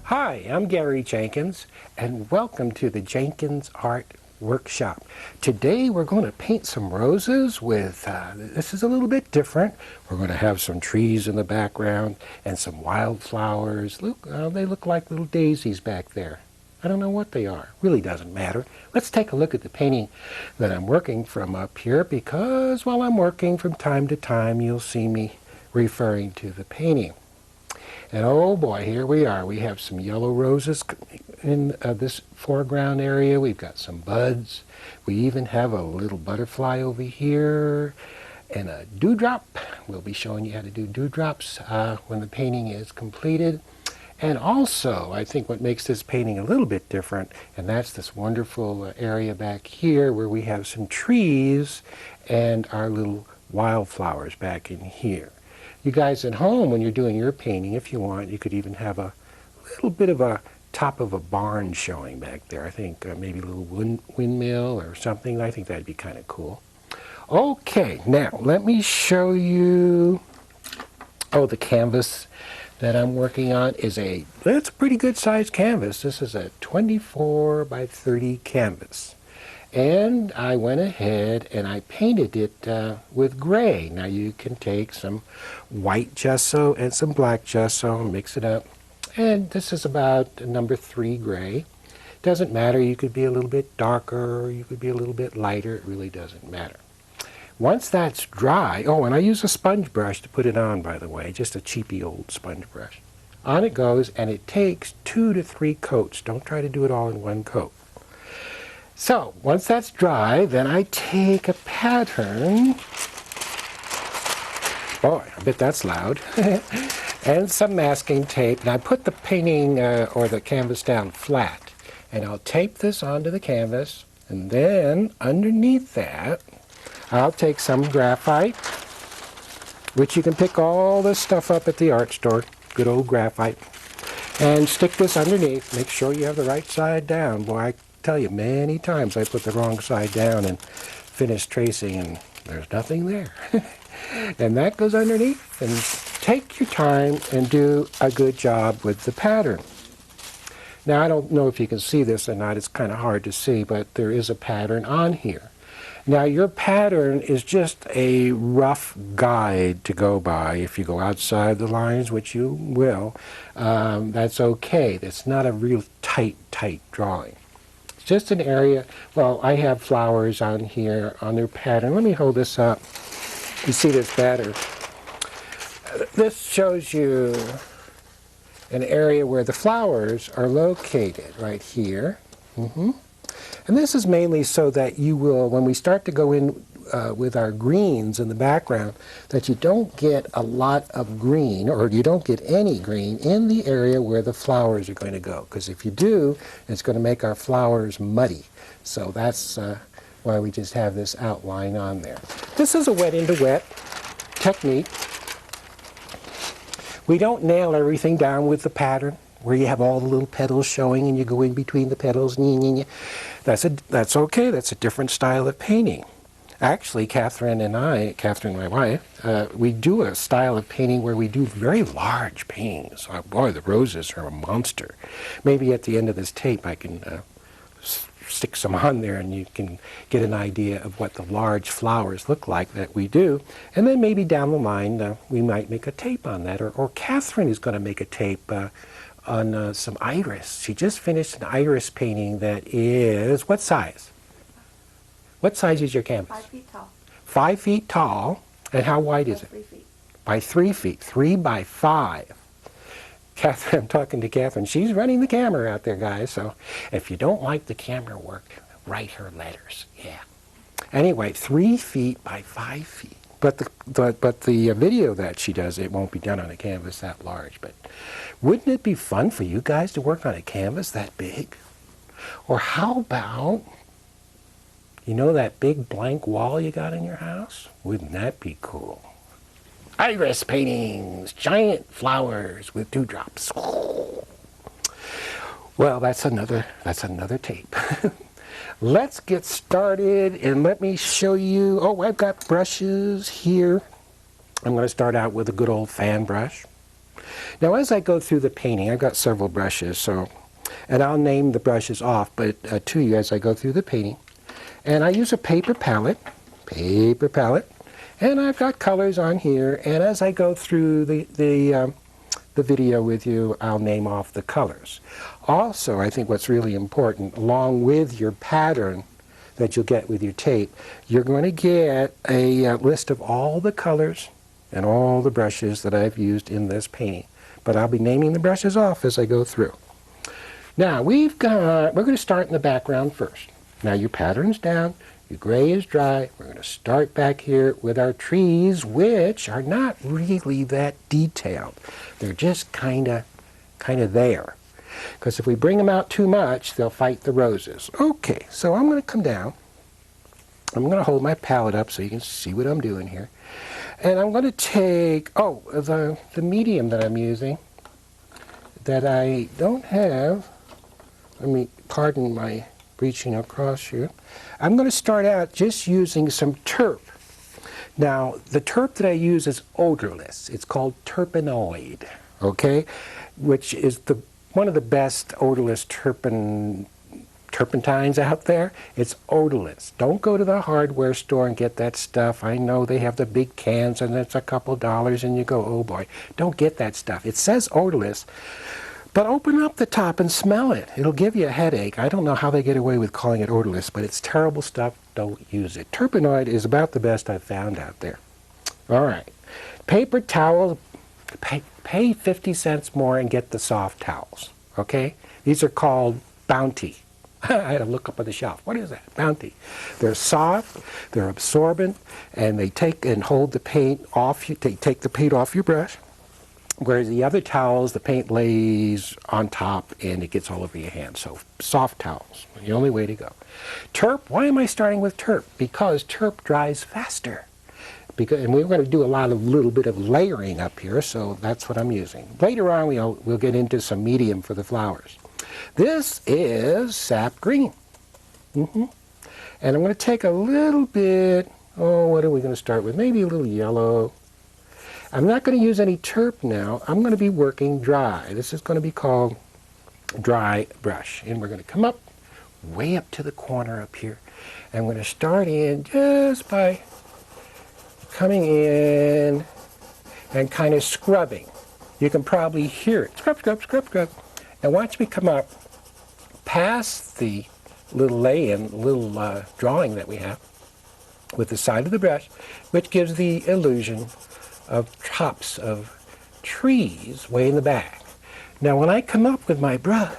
Hi, I'm Gary Jenkins, and welcome to the Jenkins Art Workshop. Today we're going to paint some roses with, this is a little bit different. We're going to have some trees in the background and some wildflowers. Look, they look like little daisies back there. I don't know what they are. Really doesn't matter. Let's take a look at the painting that I'm working from up here, because while I'm working from time to time, you'll see me referring to the painting. And oh boy, here we are. We have some yellow roses in this foreground area. We've got some buds. We even have a little butterfly over here and a dewdrop. We'll be showing you how to do dewdrops when the painting is completed. And also, I think what makes this painting a little bit different, and that's this wonderful area back here where we have some trees and our little wildflowers back in here. You guys at home, when you're doing your painting, if you want, you could even have a little bit of a top of a barn showing back there. I think maybe a little windmill or something. I think that'd be kind of cool. Okay, now let me show you, the canvas that I'm working on is that's a pretty good sized canvas. This is a 24 by 30 canvas. And I went ahead and I painted it with gray. Now you can take some white gesso and some black gesso and mix it up. And this is about number 3 gray. Doesn't matter, you could be a little bit darker, or you could be a little bit lighter, it really doesn't matter. Once that's dry, and I use a sponge brush to put it on, by the way, just a cheapy old sponge brush. On it goes, and it takes 2 to 3 coats. Don't try to do it all in one coat. So, once that's dry, then I take a pattern, boy, I bet that's loud, and some masking tape, and I put the painting or the canvas down flat, and I'll tape this onto the canvas, and then underneath that, I'll take some graphite, which you can pick all this stuff up at the art store, good old graphite, and stick this underneath. Make sure you have the right side down. Boy, I tell you, many times I put the wrong side down and finish tracing and there's nothing there. And that goes underneath, and take your time and do a good job with the pattern. Now I don't know if you can see this or not, it's kind of hard to see, but there is a pattern on here. Now your pattern is just a rough guide to go by. If you go outside the lines, which you will, that's okay. That's not a real tight drawing. Just an area. Well, I have flowers on here on their pattern. Let me hold this up. You see this better. This shows you an area where the flowers are located, right here. And this is mainly so that you will, when we start to go in with our greens in the background, that you don't get a lot of green, or you don't get any green in the area where the flowers are going to go. Because if you do, it's going to make our flowers muddy. So that's why we just have this outline on there. This is a wet into wet technique. We don't nail everything down with the pattern, where you have all the little petals showing and you go in between the petals. That's okay. That's a different style of painting. Actually, Catherine, my wife, we do a style of painting where we do very large paintings. Oh, boy, the roses are a monster. Maybe at the end of this tape I can stick some on there and you can get an idea of what the large flowers look like that we do. And then maybe down the line we might make a tape on that. Or Catherine is going to make a tape on some iris. She just finished an iris painting that is, what size? What size is your canvas? 5 feet tall. 5 feet tall. And how wide is it? 3 feet. By 3 feet. 3 by 5. Catherine, I'm talking to Catherine. She's running the camera out there, guys. So if you don't like the camera work, write her letters. Yeah. Anyway, 3 feet by 5 feet. But the video that she does, it won't be done on a canvas that large. But wouldn't it be fun for you guys to work on a canvas that big? Or how about, you know that big blank wall you got in your house? Wouldn't that be cool? Iris paintings, giant flowers with dewdrops. Well, that's another tape. Let's get started and let me show you. I've got brushes here. I'm going to start out with a good old fan brush. Now as I go through the painting, I've got several brushes, and I'll name the brushes off to you as I go through the painting. And I use a paper palette, and I've got colors on here, and as I go through the video with you, I'll name off the colors. Also, I think what's really important, along with your pattern that you'll get with your tape, you're going to get a list of all the colors and all the brushes that I've used in this painting. But I'll be naming the brushes off as I go through. Now, we're going to start in the background first. Now your pattern's down, your gray is dry. We're going to start back here with our trees, which are not really that detailed. They're just kind of there. Because if we bring them out too much, they'll fight the roses. Okay, so I'm going to come down. I'm going to hold my palette up so you can see what I'm doing here. And I'm going to take, the medium that I'm using that I don't have. Pardon my reaching across here. I'm going to start out just using some terp. Now, the terp that I use is odorless. It's called terpenoid, okay? Which is one of the best odorless turpentines out there. It's odorless. Don't go to the hardware store and get that stuff. I know they have the big cans and it's a couple dollars and you go, oh boy. Don't get that stuff. It says odorless, but open up the top and smell it. It'll give you a headache. I don't know how they get away with calling it odorless, but it's terrible stuff. Don't use it. Terpenoid is about the best I've found out there. All right. Paper towels, pay 50 cents more and get the soft towels, okay? These are called Bounty. I had to look up on the shelf. What is that? Bounty. They're soft, they're absorbent, and they take and hold the paint off. They take the paint off your brush. Whereas the other towels, the paint lays on top and it gets all over your hands. So soft towels, the only way to go. Terp, why am I starting with terp? Because terp dries faster. And we're going to do a little bit of layering up here, so that's what I'm using. Later on, we'll get into some medium for the flowers. This is sap green. And I'm going to take a little bit, what are we going to start with? Maybe a little yellow. I'm not going to use any terp now. I'm going to be working dry. This is going to be called dry brush. And we're going to come up, way up to the corner up here. And we're going to start in just by coming in and kind of scrubbing. You can probably hear it. Scrub, scrub, scrub, scrub. And watch me come up past the little little drawing that we have with the side of the brush, which gives the illusion of tops of trees way in the back. Now when I come up with my brush,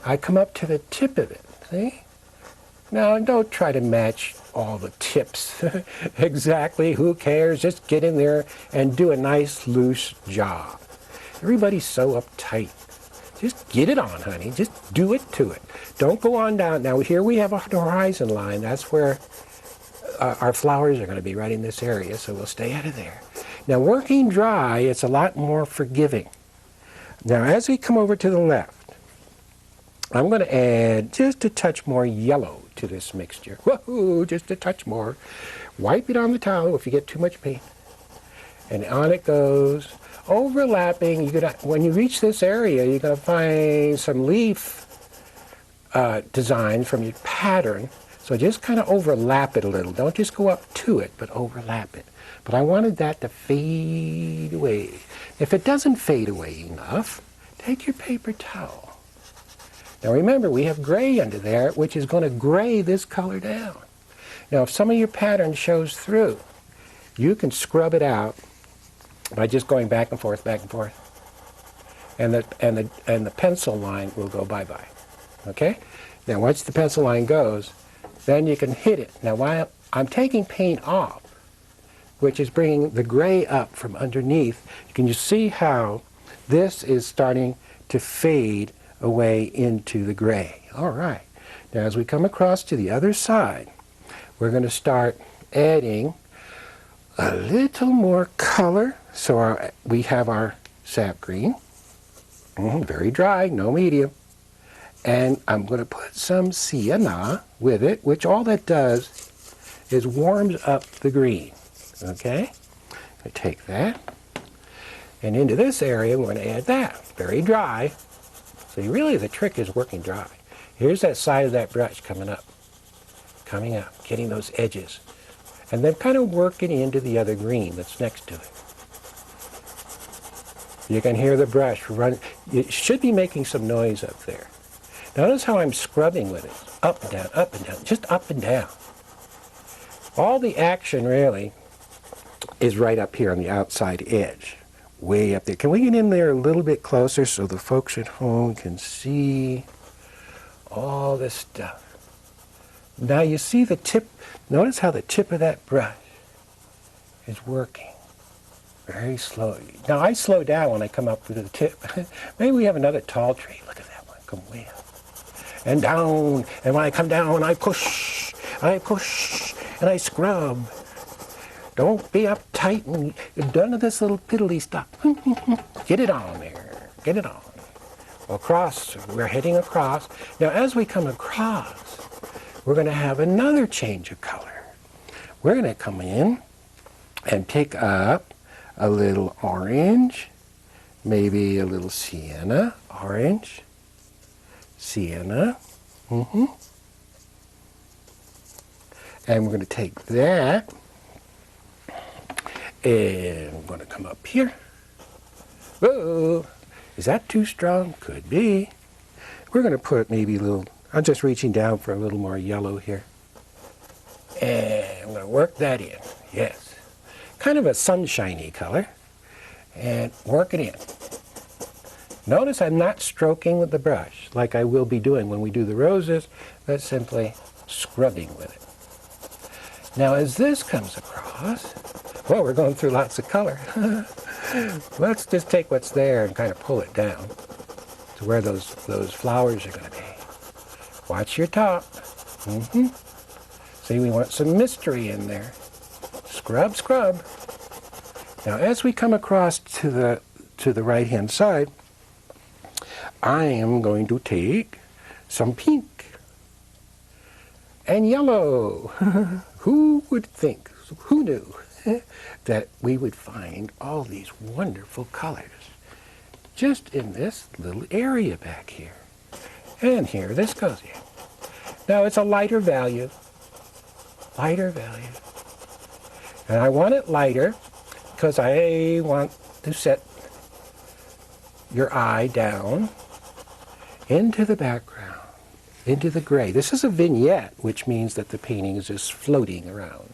I come up to the tip of it, see? Now don't try to match all the tips exactly, who cares? Just get in there and do a nice loose job. Everybody's so uptight. Just get it on, honey. Just do it to it. Don't go on down. Now here we have a horizon line. That's where our flowers are going to be right in this area, so we'll stay out of there. Now working dry, it's a lot more forgiving. Now as we come over to the left, I'm going to add just a touch more yellow to this mixture. Woohoo, just a touch more. Wipe it on the towel if you get too much paint. And on it goes. Overlapping, when you reach this area, you're going to find some leaf design from your pattern. So just kind of overlap it a little. Don't just go up to it, but overlap it. But I wanted that to fade away. If it doesn't fade away enough, take your paper towel. Now remember, we have gray under there, which is going to gray this color down. Now if some of your pattern shows through, you can scrub it out by just going back and forth, and the pencil line will go bye-bye. Okay? Now once the pencil line goes, then you can hit it. Now while I'm taking paint off, which is bringing the gray up from underneath, you can just see how this is starting to fade away into the gray. All right. Now as we come across to the other side, we're going to start adding a little more color. So we have our sap green, very dry, no medium. And I'm going to put some sienna with it, which all that does is warms up the green. Okay? I take that. And into this area, we're going to add that. Very dry. So really the trick is working dry. Here's that side of that brush coming up, getting those edges. And then kind of working into the other green that's next to it. You can hear the brush run. It should be making some noise up there. Notice how I'm scrubbing with it. Up and down, just up and down. All the action really is right up here on the outside edge. Way up there. Can we get in there a little bit closer so the folks at home can see all this stuff? Now you see the tip. Notice how the tip of that brush is working. Very slowly. Now I slow down when I come up to the tip. Maybe we have another tall tree. Look at that one. Come way up. And down. And when I come down, I push, and I scrub. Don't be uptight and none of this little piddly stuff. Get it on there. Get it on. Across. We're heading across. Now as we come across, we're going to have another change of color. We're going to come in and pick up a little orange, maybe a little sienna, orange, sienna. And we're going to take that, and we're going to come up here. Whoa! Is that too strong? Could be. We're going to put maybe a little, I'm just reaching down for a little more yellow here. And I'm going to work that in. Yes. Kind of a sunshiny color. And work it in. Notice I'm not stroking with the brush like I will be doing when we do the roses, but simply scrubbing with it. Now as this comes across, well, we're going through lots of color. Let's just take what's there and kind of pull it down to where those flowers are going to be. Watch your top. See, we want some mystery in there. Scrub, scrub. Now as we come across to the right-hand side, I am going to take some pink and yellow. Who would think, who knew that we would find all these wonderful colors just in this little area back here? And here this goes in. Now it's a lighter value. Lighter value. And I want it lighter because I want to set your eye down into the background, into the gray. This is a vignette, which means that the painting is just floating around.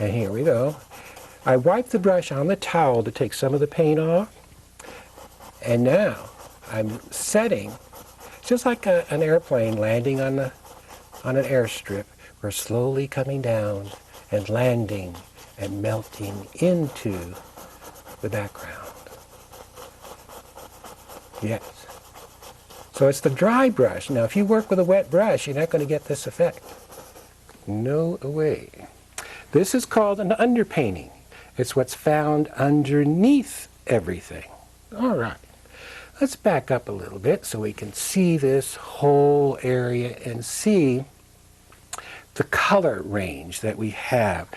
And here we go. I wipe the brush on the towel to take some of the paint off. And now I'm setting, just like an airplane landing on an airstrip. We're slowly coming down and landing and melting into the background. Yes. So it's the dry brush. Now if you work with a wet brush, you're not going to get this effect. No way. This is called an underpainting. It's what's found underneath everything. All right. Let's back up a little bit so we can see this whole area and see the color range that we have.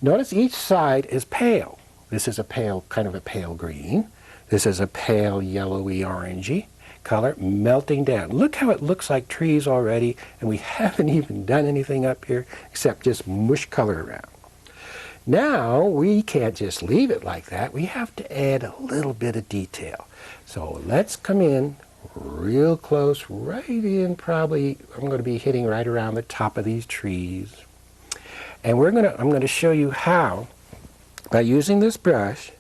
Notice each side is pale. This is a pale, kind of a pale green. This is a pale yellowy orangey color melting down. Look how it looks like trees already, and we haven't even done anything up here except just mush color around. Now we can't just leave it like that. We have to add a little bit of detail. So let's come in real close, right in probably, I'm going to be hitting right around the top of these trees. And I'm going to show you how, by using this brush,